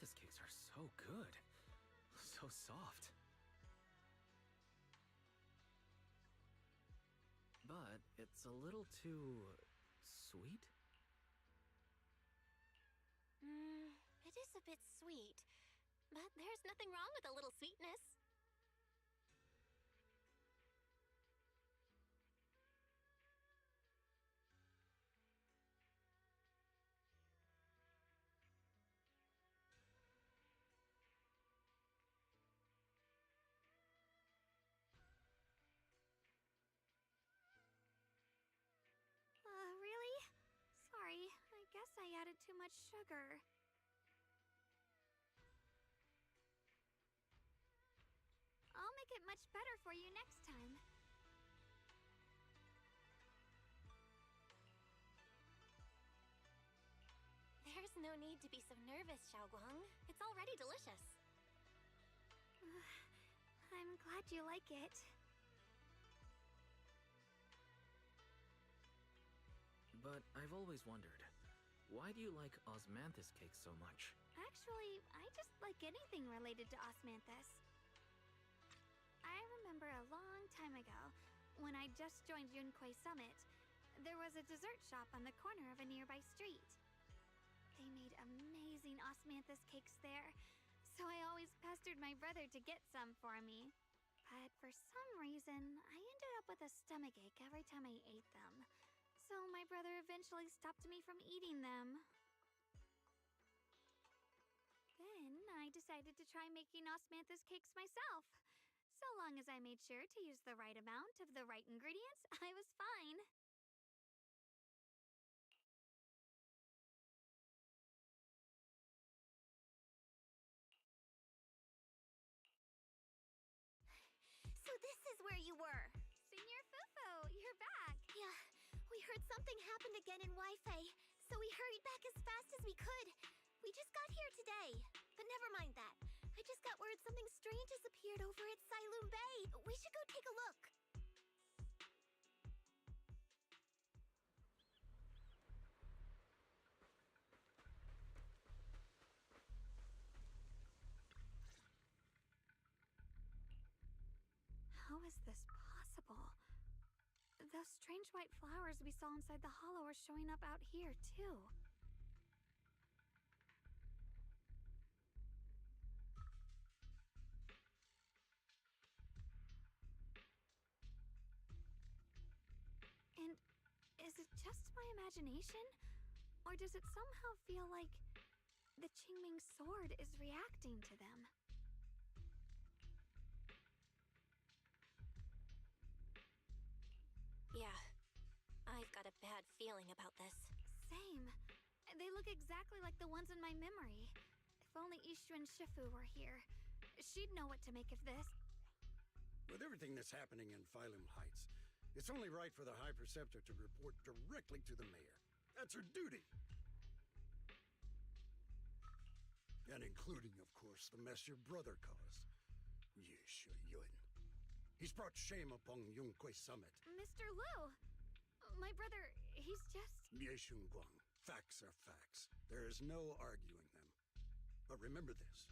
osmanthus cakes are so good. So soft. But it's a little too... sweet? It is a bit sweet, but there's nothing wrong with a little sweetness. Really? Sorry, I guess I added too much sugar. I'll make it much better for you next time. There's no need to be so nervous, Xiaoguang. It's already delicious. I'm glad you like it. But I've always wondered, why do you like osmanthus cakes so much? Actually, I just like anything related to osmanthus. I remember a long time ago, when I just joined Yunquei Summit, there was a dessert shop on the corner of a nearby street. They made amazing osmanthus cakes there, so I always pestered my brother to get some for me. But for some reason, I ended up with a stomachache every time I ate them. So my brother eventually stopped me from eating them. Then I decided to try making osmanthus cakes myself. So long as I made sure to use the right amount of the right ingredients, I was fine. So this is where you were. Senior Fufu, you're back. Yeah, we heard something happened again in Wi-Fi, so we hurried back as fast as we could. We just got here today. But never mind that. I just got word something strange has appeared over at Sailoon Bay. We should go take a look. How is this possible? Those strange white flowers we saw inside the hollow are showing up out here, too. And is it just my imagination? Or does it somehow feel like the Qingming sword is reacting to them? Yeah, I've got a bad feeling about this. Same. They look exactly like the ones in my memory. If only Ishu and Shifu were here. She'd know what to make of this. With everything that's happening in Phylum Heights, it's only right for the High Preceptor to report directly to the mayor. That's her duty. And including, of course, the mess your brother caused. Yes, Yun. He's brought shame upon Yunquei Summit. Mr. Liu! My brother, he's just... Yeshun Guang. Facts are facts. There is no arguing them. But remember this.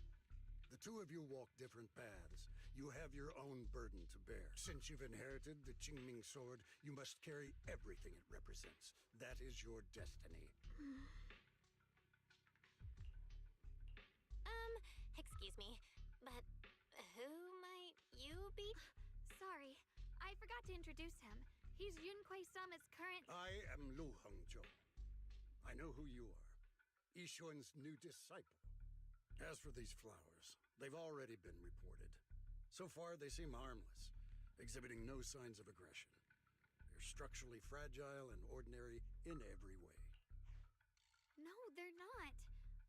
The two of you walk different paths. You have your own burden to bear. Since you've inherited the Qingming sword, you must carry everything it represents. That is your destiny. Excuse me, but who might you be? Sorry, I forgot to introduce him. He's Yunquei Summit's current... I am Lu Hengzhou. I know who you are. Yishun's new disciple. As for these flowers, they've already been reported. So far, they seem harmless, exhibiting no signs of aggression. They're structurally fragile and ordinary in every way. No, they're not.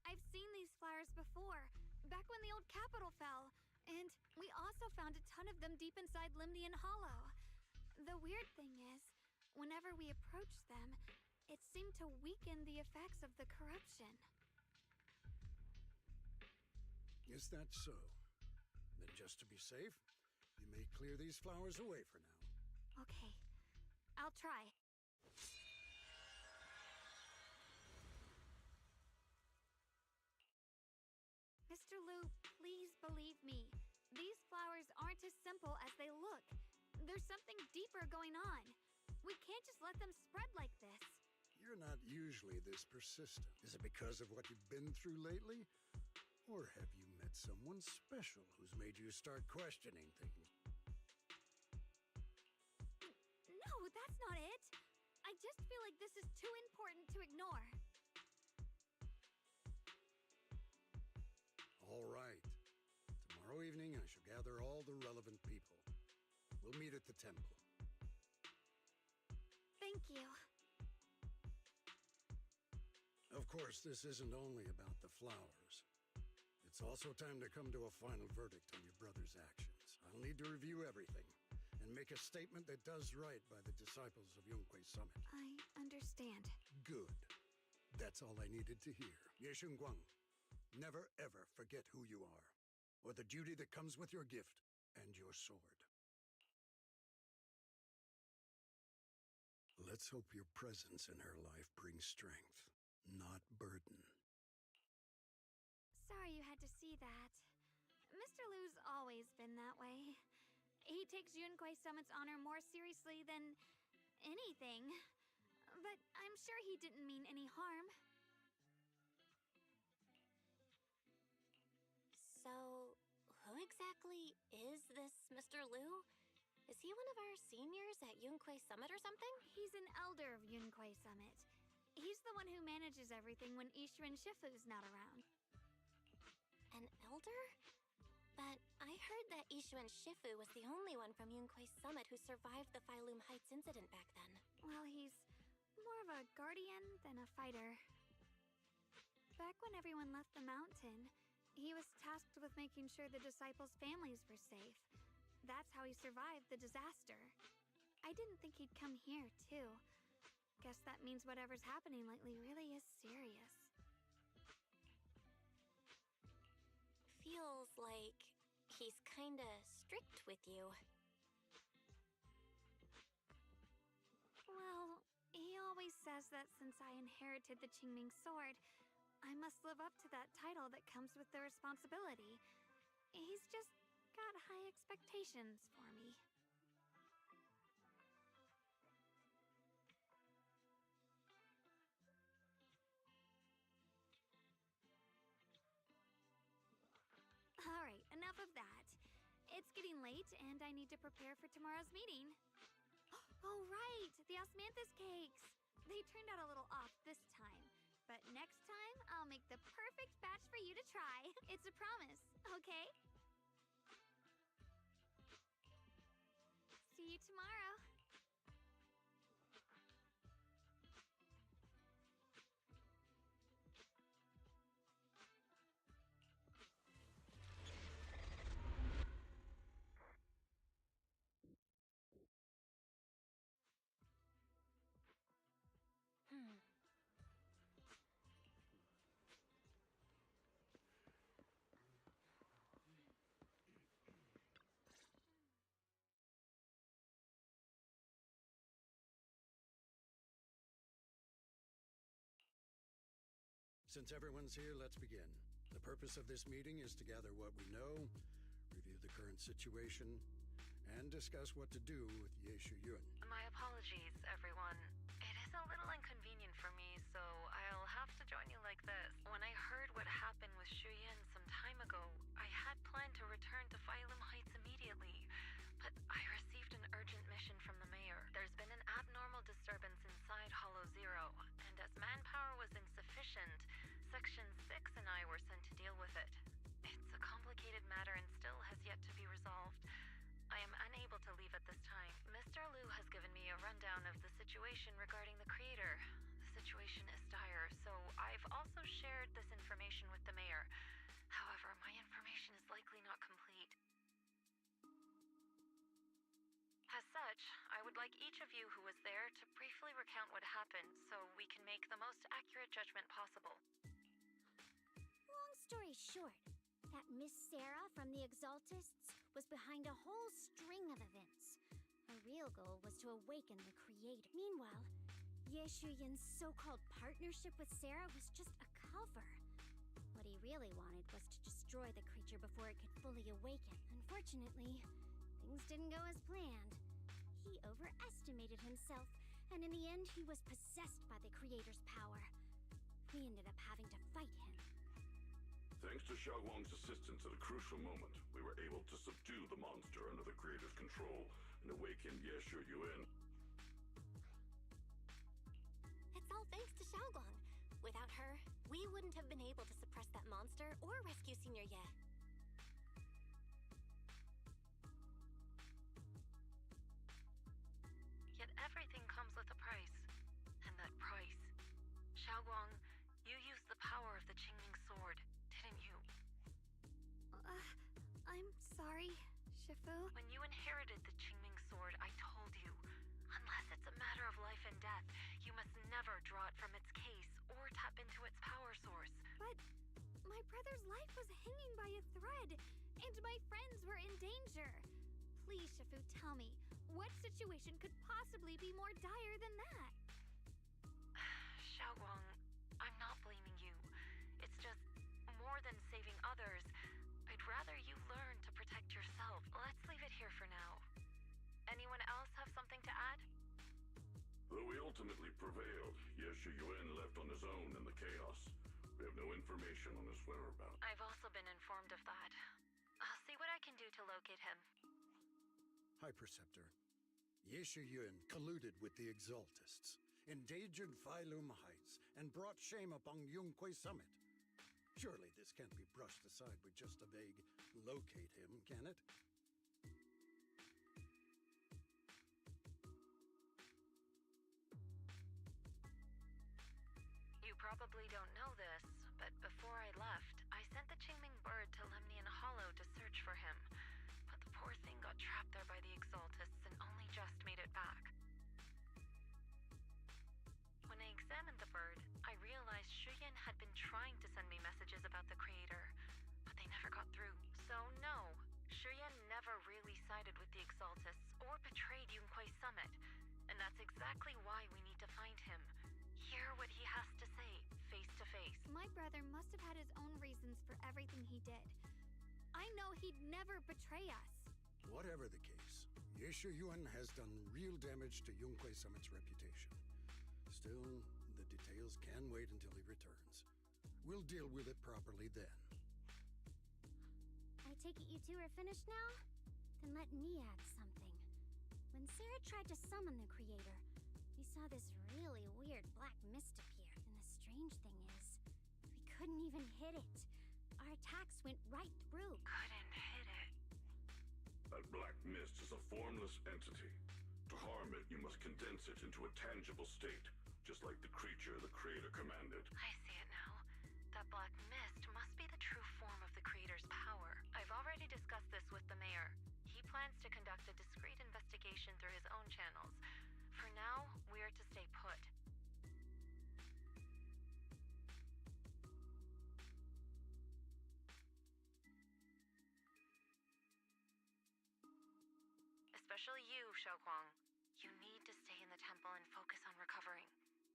I've seen these flowers before, back when the old capital fell. And we also found a ton of them deep inside Limnian Hollow. The weird thing is, whenever we approached them, it seemed to weaken the effects of the corruption. Is that so? Then just to be safe, you may clear these flowers away for now. Okay, I'll try. Believe me, these flowers aren't as simple as they look. There's something deeper going on. We can't just let them spread like this. You're not usually this persistent. Is it because of what you've been through lately? Or have you met someone special who's made you start questioning things? No, that's not it. I just feel like this is too important to ignore. All right. Tomorrow evening, I shall gather all the relevant people. We'll meet at the temple. Thank you. Of course, this isn't only about the flowers. It's also time to come to a final verdict on your brother's actions. I'll need to review everything and make a statement that does right by the disciples of Yunkwei Summit. I understand. Good. That's all I needed to hear. Ye Guang, never ever forget who you are, or the duty that comes with your gift and your sword. Let's hope your presence in her life brings strength, not burden. Sorry you had to see that. Mr. Liu's always been that way. He takes Yunkwei Summit's honor more seriously than anything. But I'm sure he didn't mean any harm. So, who exactly is this Mr. Liu? Is he one of our seniors at Yunkwei Summit or something? He's an elder of Yunkwei Summit. He's the one who manages everything when Ishu Shifu's not around. An elder? But I heard that Ishu Shifu was the only one from Yunkwei Summit who survived the Phylum Heights incident back then. Well, he's more of a guardian than a fighter. Back when everyone left the mountain, he was tasked with making sure the disciples' families were safe. That's how he survived the disaster. I didn't think he'd come here, too. Guess that means whatever's happening lately really is serious. Feels like he's kinda strict with you. Well, he always says that since I inherited the Qingming sword, I must live up to that title that comes with the responsibility. He's just got high expectations for me. Alright, enough of that. It's getting late, and I need to prepare for tomorrow's meeting. Oh, right! The osmanthus cakes! They turned out a little off this time. But next time, I'll make the perfect batch for you to try. It's a promise, okay? See you tomorrow. Since everyone's here, let's begin. The purpose of this meeting is to gather what we know, review the current situation, and discuss what to do with Yeshu Yun. My apologies, everyone. It is a little inconvenient for me, so I'll have to join you like this. When I heard what happened with Shuyin some time ago, I had planned to return to Phylum Heights immediately, but I received an urgent mission from the mayor. There's been an abnormal disturbance inside Hollow Zero, and as manpower was insufficient, Section 6 and I were sent to deal with it. It's a complicated matter and still has yet to be resolved. I am unable to leave at this time. Mr. Liu has given me a rundown of the situation regarding the creator. The situation is dire, so I've also shared this information with the mayor. However, my information is likely not complete. As such, I would like each of you who was there to briefly recount what happened so we can make the most accurate judgment possible. Long story short, that Miss Sarah from the Exaltists was behind a whole string of events. Her real goal was to awaken the creator. Meanwhile, Yeshu Yun's so-called partnership with Sarah was just a cover. What he really wanted was to destroy destroy the creature before it could fully awaken. Unfortunately, things didn't go as planned. He overestimated himself, and in the end, he was possessed by the creator's power. We ended up having to fight him. Thanks to Xiaoguang's assistance at a crucial moment, we were able to subdue the monster under the creator's control and awaken Yeshu Yuan. It's all thanks to Xiaoguang. Without her, we wouldn't have been able to suppress that monster or rescue Senior Ye. Yet everything comes with a price. And that price... Xiaoguang, you used the power of the Qingming sword, didn't you? I'm sorry, Shifu. When you inherited the Qingming sword, I told you, unless it's a matter of life and death, you must never draw it from its case or tap into its power source. But my brother's life was hanging by a thread, and my friends were in danger. Please, Shifu, tell me, what situation could possibly be more dire than that? Xiaoguang, I'm not blaming you. It's just, more than saving others, I'd rather you learn to protect yourself. Let's leave it here for now. Anyone else have something to add? Though we ultimately prevailed, Yeshu Yuan left on his own in the chaos. We have no information on his whereabouts. I've also been informed of that. I'll see what I can do to locate him. High Preceptor, Yeshu Yuan colluded with the Exaltists, endangered Failum Heights, and brought shame upon Yunquay Summit. Surely this can't be brushed aside with just a vague locate him, can it? You probably don't know this, but before I left, I sent the Qingming bird to Lemnian Hollow to search for him. But the poor thing got trapped there by the Exaltists and only just made it back. When I examined the bird, I realized Shuyan had been trying to send me messages about the Creator, but they never got through. So no, Shuyan never really sided with the Exaltists or betrayed Yunquay Summit, and that's exactly why we need to find him. Hear what he has to say, face to face. My brother must have had his own reasons for everything he did. I know he'd never betray us. Whatever the case, Yeshu Yuan has done real damage to Yunquay Summit's reputation. Still, the details can wait until he returns. We'll deal with it properly then. I take it you two are finished now? Then let me add something. When Sarah tried to summon the Creator, we saw this really weird black mist appear. And the strange thing is, we couldn't even hit it. Our attacks went right through. Couldn't hit it. That black mist is a formless entity. To harm it, you must condense it into a tangible state, just like the creature the Creator commanded. I see it now. That black mist must be the true form of the Creator's power. I've already discussed this with the mayor. He plans to conduct a discreet investigation through his own channels. For now, we are to stay put. Especially you, Xiaoguang. You need to stay in the temple and focus on recovering.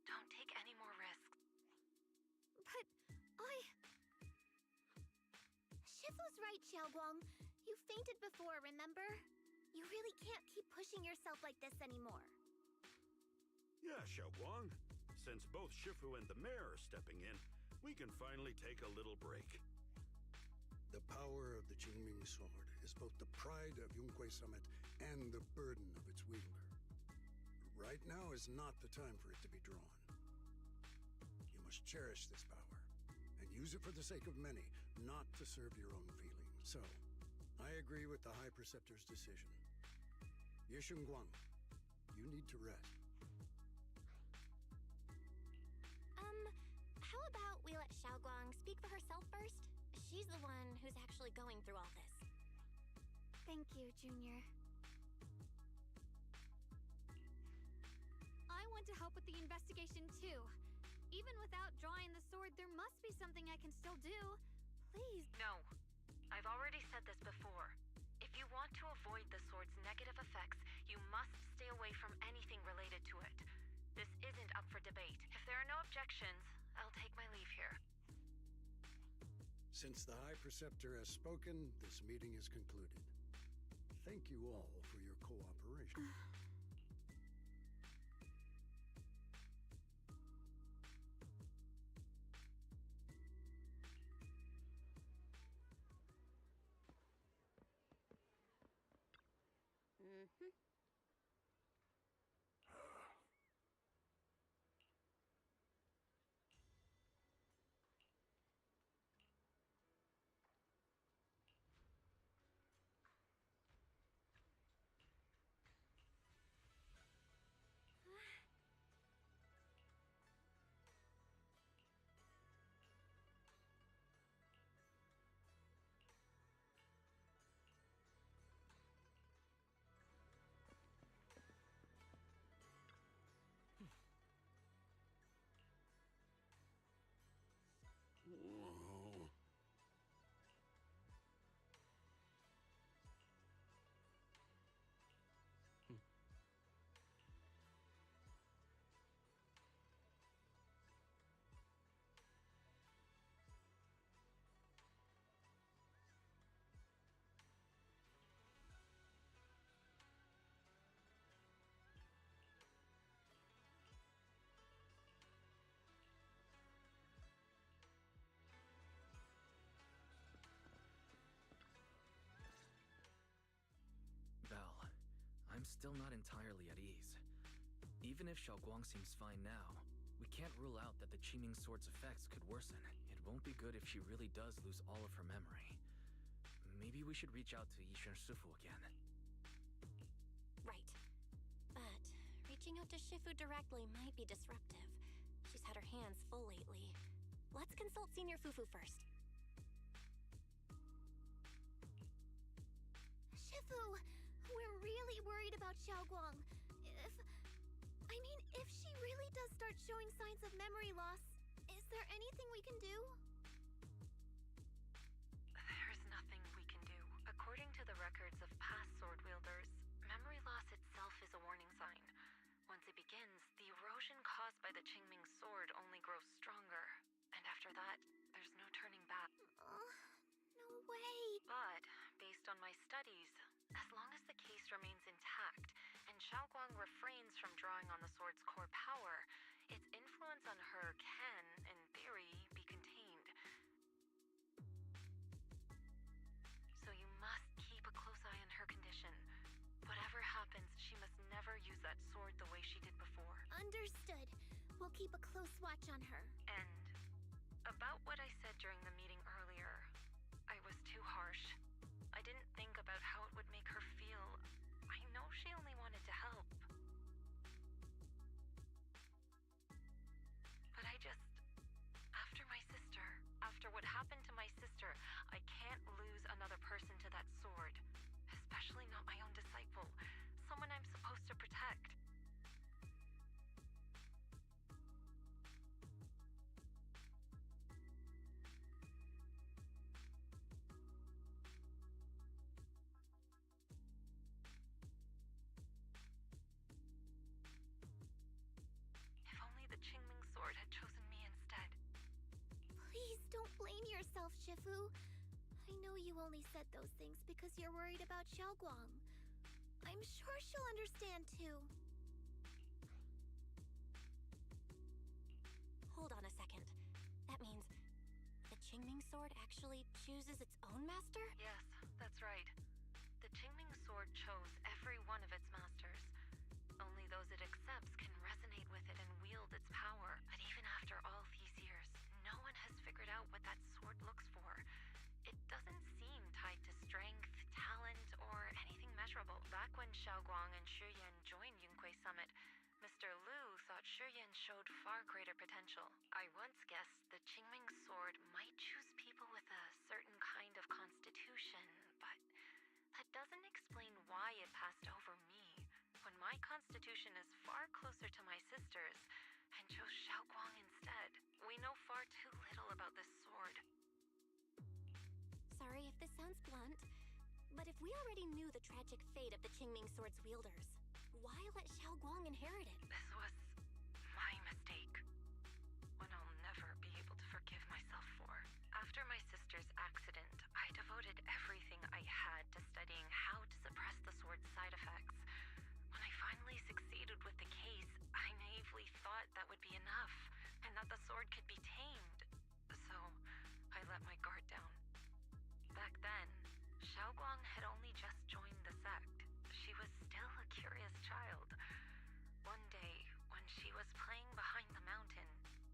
Don't take any more risks. But Shifu's right, Xiaoguang. You fainted before, remember? You really can't keep pushing yourself like this anymore. Yeah, Xiaoguang. Since both Shifu and the mayor are stepping in, we can finally take a little break. The power of the Qingming sword is both the pride of Yunquay Summit and the burden of its wielder. Right now is not the time for it to be drawn. You must cherish this power, and use it for the sake of many, not to serve your own feelings. So, I agree with the High Preceptor's decision. Yishunguang, you need to rest. How about we let Xiaoguang speak for herself first? She's the one who's actually going through all this. thank you, Junior. I want to help with the investigation too. Even without drawing the sword, there must be something I can still do. Please. No. I've already said this before. If you want to avoid the sword's negative effects, you must stay away from anything related to it. This isn't up for debate. If there are no objections, I'll take my leave here. Since the High Preceptor has spoken, this meeting is concluded. Thank you all for your cooperation. Whoa. Belle, I'm still not entirely at ease. Even if Xiaoguang seems fine now, we can't rule out that the Qingming Sword's effects could worsen. It won't be good if she really does lose all of her memory. Maybe we should reach out to Yishen Shifu again. Right. But reaching out to Shifu directly might be disruptive. She's had her hands full lately. Let's consult Senior Fufu first. Shifu, we're really worried about Xiaoguang. If she really does start showing signs of memory loss, is there anything we can do? There's nothing we can do. According to the records of past sword wielders, memory loss itself is a warning sign. Once it begins, the erosion caused by the Qingming Sword only grows stronger. And after that, there's no turning back. No way. But, based on my studies, as long as the case remains intact, and Xiaoguang refrains from drawing on the sword's core power, its influence on her can, in theory, be contained. So you must keep a close eye on her condition. Whatever happens, she must never use that sword the way she did before. Understood. We'll keep a close watch on her. And about what I said during the meeting earlier, I was too harsh. I didn't think about how it would make her feel. I know she only wanted to help. But after what happened to my sister, I can't lose another person to that sword. Especially not my own disciple, someone I'm supposed to protect. If only the Qingming Sword had chosen me instead. Please don't blame yourself, Shifu. I know you only said those things because you're worried about Xiaoguang. I'm sure she'll understand too. Hold on a second. That means the Qingming Sword actually chooses its own master? Yes, that's right. The Qingming Sword chose every one of its masters. Only those it accepts can resonate with it and wield its power. But even after all these years, no one has figured out what that sword looks for. It doesn't seem tied to strength, talent, or anything measurable. Back when Xiaoguang and Shiyan joined Yunquei Summit, Mr. Liu thought Shiyan showed far greater potential. I once guessed the Qingming Sword might choose people with a certain kind of constitution, but that doesn't explain why it passed over me, when my constitution is far closer to my sister's, and chose Xiaoguang instead. We know far too little about this sword. Sorry if this sounds blunt, but if we already knew the tragic fate of the Qingming Sword's wielders, why let Xiaoguang inherit it? This was my mistake. One I'll never be able to forgive myself for. After my sister sister's accident, I devoted everything I had to studying how to suppress the sword's side effects. When I finally succeeded with the case, I naively thought that would be enough, and that the sword could be tamed. So, I let my guard down. Back then, Xiaoguang had only just joined the sect. She was still a curious child. One day, when she was playing behind the mountain,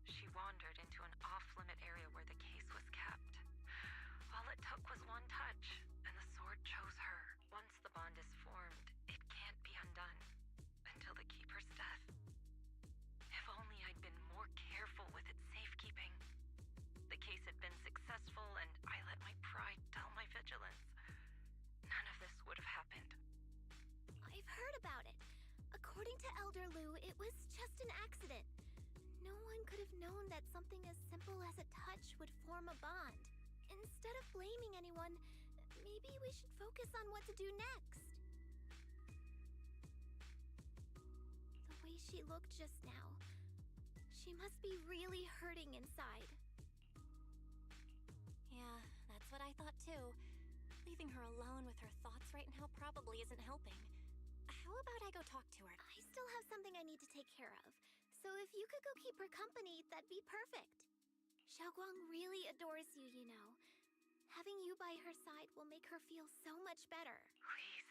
she wandered into an off-limit area where the case was kept. All it took was one touch, and the sword chose her. Once the bond is formed, it can't be undone. Until the Keeper's death. If only I'd been more careful with its safekeeping. The case had been successful, and I let my pride dull my vigilance. None of this would have happened. I've heard about it. According to Elder Lu, it was just an accident. No one could have known that something as simple as a touch would form a bond. Instead of blaming anyone, maybe we should focus on what to do next. The way she looked just now, she must be really hurting inside. Yeah, that's what I thought too. Leaving her alone with her thoughts right now probably isn't helping. How about I go talk to her? I still have something I need to take care of, so if you could go keep her company, that'd be perfect. Xiaoguang really adores you, you know. Having you by her side will make her feel so much better. Please,